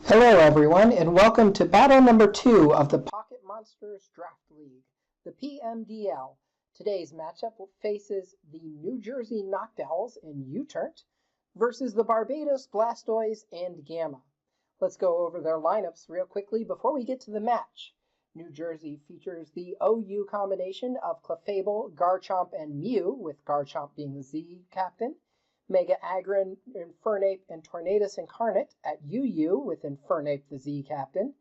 Hello everyone, and welcome to battle number 2 of the Pocket Monsters Draft League, the PMDL. Today's matchup faces the New Jersey Noctowls and U-Turnt versus the Barbados Blastoise and Gamma. Let's go over their lineups real quickly before we get to the match. New Jersey features the OU combination of Clefable, Garchomp, and Mew, with Garchomp being the Z captain. Mega Aggron, Infernape, and Tornadus Incarnate at UU with Infernape the Z captain.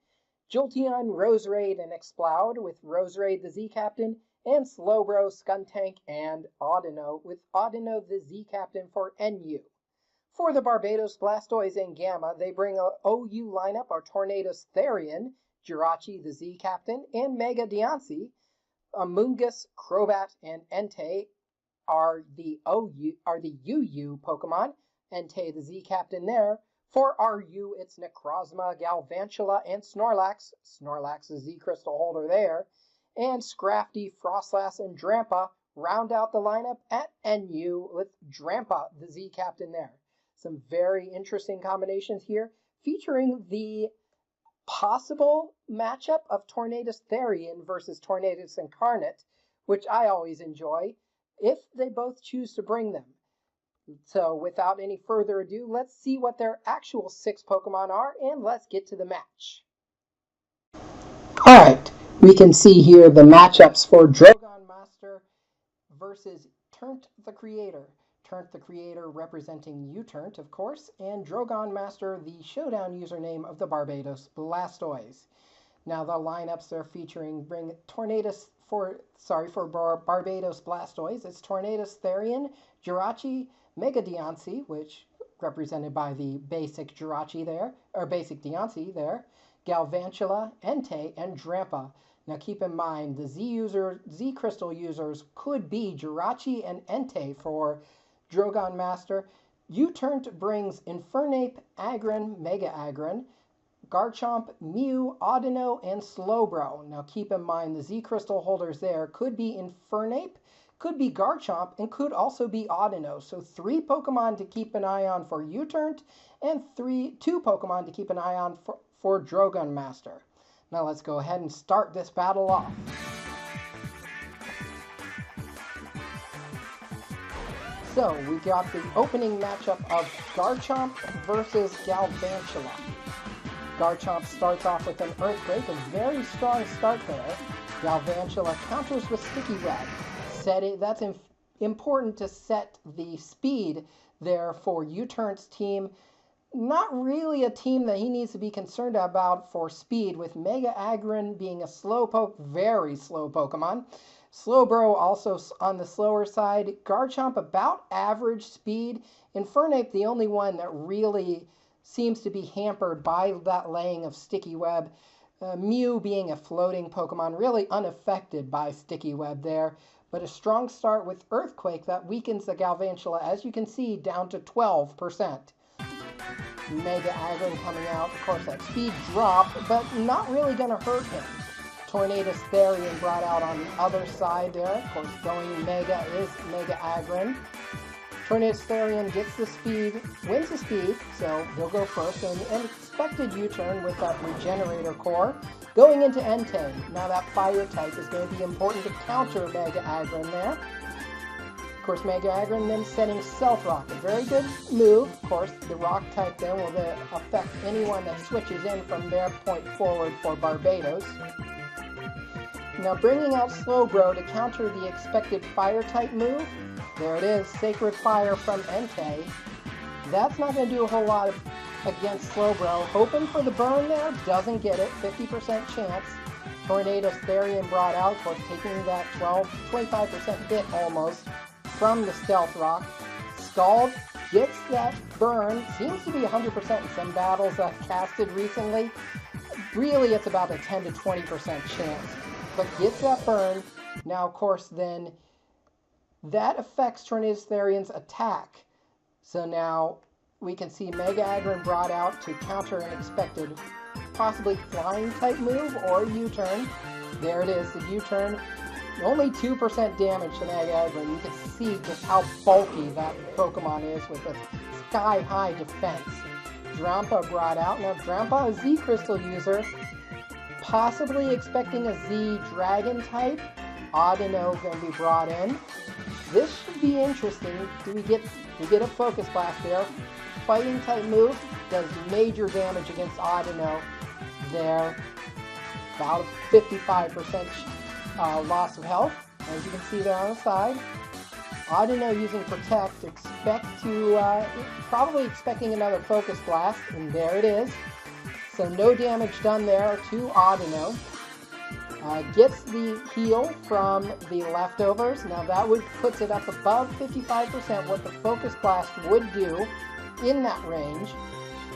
Jolteon, Roserade, and Exploud with Roserade the Z captain. And Slowbro, Skuntank, and Audino with Audino the Z captain for NU. For the Barbados Blastoise and Gamma, they bring a OU lineup are Tornadus Therian, Jirachi the Z captain, and Mega Diancie. Amoonguss, Crobat, and Entei are the UU Pokemon. Entei the Z captain there. For RU, it's Necrozma, Galvantula, and Snorlax. Snorlax the Z crystal holder there. And Scrafty, Frostlass, and Drampa round out the lineup at NU with Drampa the Z captain there. Some very interesting combinations here, featuring the possible matchup of Tornadus Therian versus Tornadus Incarnate, which I always enjoy, if they both choose to bring them. So without any further ado, let's see what their actual 6 Pokemon are, and let's get to the match. Alright, we can see here the matchups for Drogon Master versus Turnt the Creator. Turnt the Creator representing U-Turnt, of course, and Drogon Master, the showdown username of the Barbados Blastoise. Now the lineups they're featuring bring Tornadus for Barbados Blastoise. It's Tornadus Therian, Jirachi, Mega Diancie, which represented by the basic Jirachi there, or basic Diancie there, Galvantula, Entei, and Drampa. Now keep in mind, the Z Crystal users could be Jirachi and Entei for Drogon Master. U-Turnt brings Infernape, Aggron, Mega Aggron, Garchomp, Mew, Audino, and Slowbro. Now keep in mind the Z Crystal holders there could be Infernape, could be Garchomp, and could also be Audino. So 3 Pokemon to keep an eye on for U-Turnt, and 2 Pokemon to keep an eye on for Drogon Master. Now let's go ahead and start this battle off. So we got the opening matchup of Garchomp versus Galvantula. Garchomp starts off with an Earthquake, a very strong start there. Galvantula counters with Sticky Web. That's important to set the speed there for U-Turnt's team. Not really a team that he needs to be concerned about for speed, with Mega Aggron being a very slow Pokemon. Slowbro also on the slower side. Garchomp about average speed. Infernape the only one that really seems to be hampered by that laying of Sticky Web. Mew being a floating Pokemon, really unaffected by Sticky Web there. But a strong start with Earthquake that weakens the Galvantula, as you can see, down to 12%. Mega Aggron coming out, of course that speed drop, but not really going to hurt him. Tornadus Therian brought out on the other side there. Of course, going Mega is Mega Aggron. Tornadus Therian gets the speed, wins the speed, so he'll go first. And an expected U-turn with that Regenerator Core. Going into Entei. Now that Fire type is going to be important to counter Mega Aggron there. Of course, Mega Aggron then setting Stealth Rock. A very good move. Of course, the Rock type then will affect anyone that switches in from their point forward for Barbados. Now bringing out Slowbro to counter the expected Fire type move. There it is, Sacred Fire from Entei. That's not going to do a whole lot against Slowbro. Hoping for the burn there, doesn't get it, 50% chance. Tornadus Therian brought out, of course, taking that 25% hit almost from the Stealth Rock. Scald gets that burn, seems to be 100% in some battles I've casted recently. Really, it's about a 10 to 20% chance. But gets that burn. Now, of course, then that affects Tornadus Therian's attack. So now we can see Mega Aggron brought out to counter an expected possibly flying type move or U-turn. There it is, the U-turn. Only 2% damage to Mega Aggron. You can see just how bulky that Pokemon is with a sky-high defense. Drampa brought out. Now Drampa, a Z crystal user, possibly expecting a Z dragon type. Audino going to be brought in. This should be interesting. We get a Focus Blast there. Fighting type move does major damage against Audino there. About 55% loss of health, as you can see there on the side. Audino using Protect, probably expecting another Focus Blast, and there it is. So no damage done there to Audino. Gets the heal from the leftovers. Now that puts it up above 55%, what the Focus Blast would do in that range.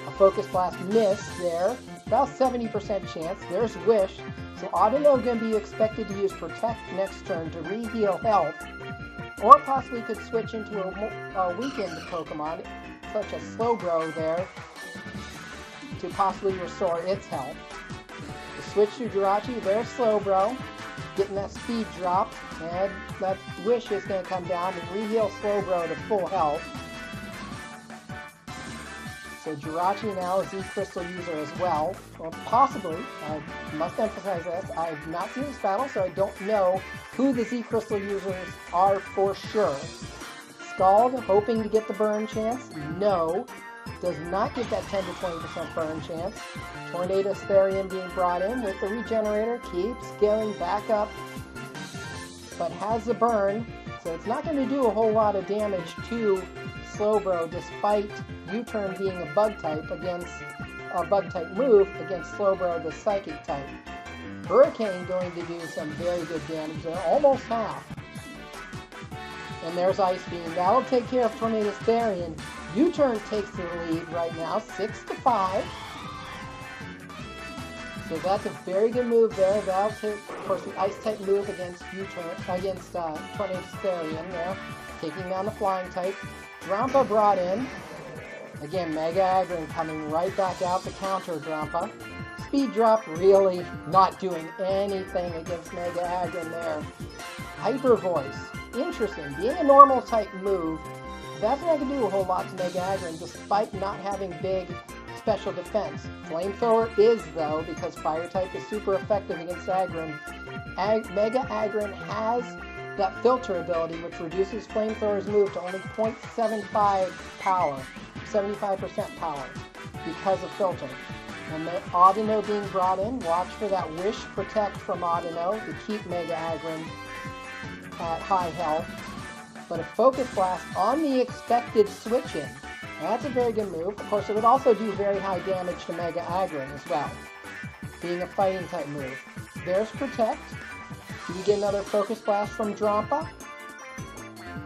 A Focus Blast miss there, about 70% chance. There's Wish. So Audino going to be expected to use Protect next turn to re-heal health, or possibly could switch into a weakened Pokemon, such as Slowbro there, to possibly restore its health. To switch to Jirachi, there's Slowbro, getting that speed drop, and that Wish is going to come down and re-heal Slowbro to full health. So Jirachi now is a Z Crystal user as well, or possibly. I must emphasize this, I have not seen this battle, so I don't know who the Z Crystal users are for sure. Scald, hoping to get the burn chance. No, does not get that 10 to 20% burn chance. Tornadus Therian being brought in with the Regenerator, keeps going back up, but has the burn, so it's not going to do a whole lot of damage to Slowbro, despite U-Turn being a bug type move against Slowbro, the psychic type. Hurricane going to do some very good damage there, almost half. And there's Ice Beam. That'll take care of Tornadus Therian. U-Turn takes the lead right now, 6-5. So that's a very good move there. That'll take, of course, the Ice type move against U-Turn, against Tornadus Therian there, taking down the flying type. Drampa brought in. Again, Mega Aggron coming right back out to counter Drampa. Speed drop really not doing anything against Mega Aggron there. Hyper Voice. Interesting. Being a normal type move, that's not going to do a whole lot to Mega Aggron despite not having big special defense. Flamethrower is, though, because Fire type is super effective against Aggron. Mega Aggron has that filter ability, which reduces Flamethrower's move to only 0.75 power, 75% power, because of filter. And the Audino being brought in, watch for that Wish Protect from Audino to keep Mega Aggron at high health. But a Focus Blast on the expected switch-in. That's a very good move. Of course, it would also do very high damage to Mega Aggron as well, being a fighting type move. There's Protect. Do we get another Focus Blast from Drampa?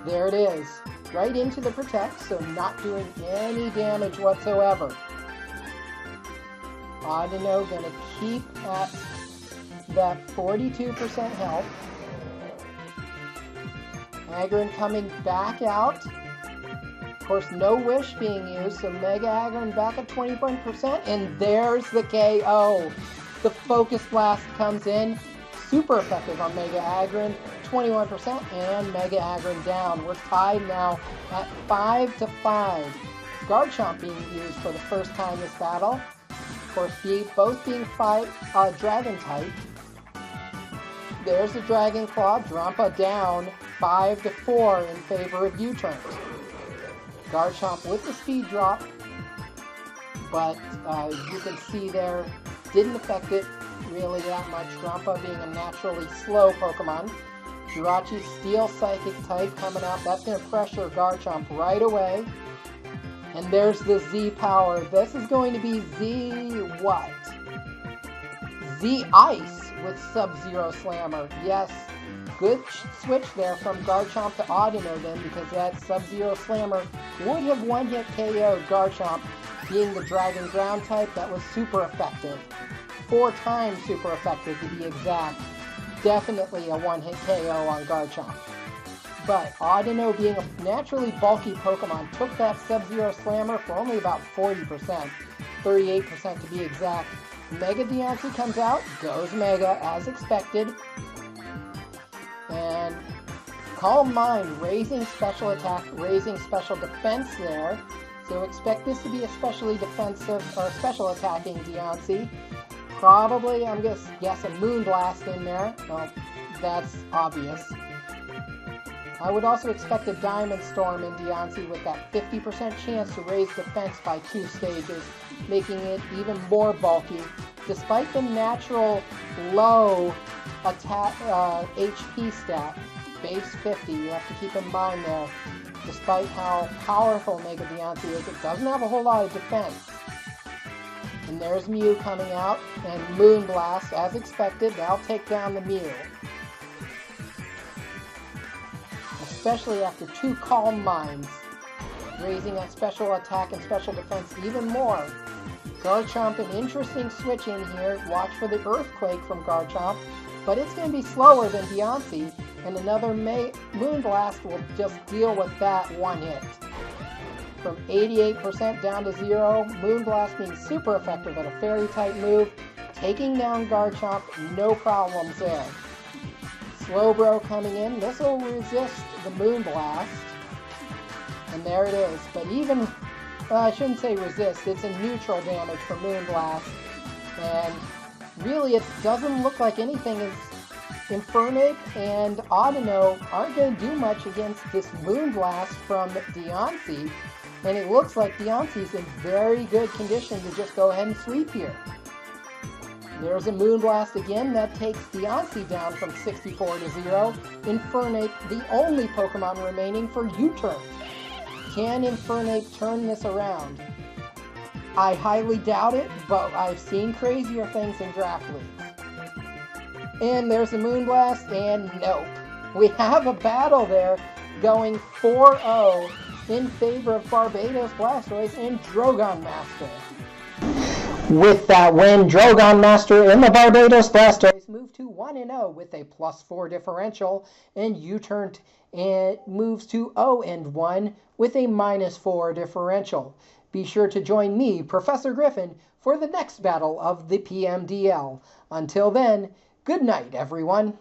There it is. Right into the Protect, so not doing any damage whatsoever. Audino going to keep at that 42% health. Aggron coming back out. Of course, no Wish being used, so Mega Aggron back at 21%, and there's the KO. The Focus Blast comes in. Super effective on Mega Aggron, 21%, and Mega Aggron down. We're tied now at 5-5. Garchomp being used for the first time this battle. Of course, both being Dragon type. There's the Dragon Claw. Drampa down 5-4 in favor of U-turns. Garchomp with the speed drop, but you can see there, didn't affect it really that much. Drampa being a naturally slow Pokemon. Jirachi Steel Psychic type coming out. That's going to pressure Garchomp right away. And there's the Z power. This is going to be Z what? Z Ice with Sub-Zero Slammer. Yes, good switch there from Garchomp to Audino then, because that Sub-Zero Slammer would have one-hit KO'd Garchomp, being the Dragon Ground type. That was super effective. 4 times super effective to be exact. Definitely a one-hit KO on Garchomp. But Audino, being a naturally bulky Pokemon, took that Sub-Zero Slammer for only about 40%. 38% to be exact. Mega Diancie comes out, goes Mega as expected. And Calm Mind, raising special attack, raising special defense there. So expect this to be especially defensive or special attacking Deontay. Probably, I'm going to guess a Moonblast in there. Well, that's obvious. I would also expect a Diamond Storm in Deontay with that 50% chance to raise defense by 2 stages, making it even more bulky. Despite the natural low attack HP stat, base 50, you have to keep in mind there. Despite how powerful Mega Deontay is, it doesn't have a whole lot of defense. And there's Mew coming out, and Moonblast, as expected, that'll take down the Mew. Especially after 2 Calm Minds, raising that special attack and special defense even more. Garchomp, an interesting switch in here. Watch for the Earthquake from Garchomp, but it's going to be slower than Deontay, and another Moonblast will just deal with that one hit. From 88% down to 0, Moonblast being super effective at a Fairy-type move, taking down Garchomp, no problems there. Slowbro coming in, this will resist the Moonblast, and there it is. But even, I shouldn't say resist, it's a neutral damage for Moonblast, and really it doesn't look like anything is Infernape and Audino aren't going to do much against this Moonblast from Deontay, and it looks like Deontay's in very good condition to just go ahead and sweep here. There's a Moonblast again that takes Deontay down from 64 to 0. Infernape, the only Pokemon remaining for U-turn. Can Infernape turn this around? I highly doubt it, but I've seen crazier things in draft leagues. And there's a Moonblast, and nope. We have a battle there going 4-0 in favor of Barbados Blastoise and Drogon Master. With that win, Drogon Master and the Barbados Blastoise move to 1-0 with a +4 differential, and U-turn and moves to 0-1 with a -4 differential. Be sure to join me, Professor Griffin, for the next battle of the PMDL. Until then, good night, everyone.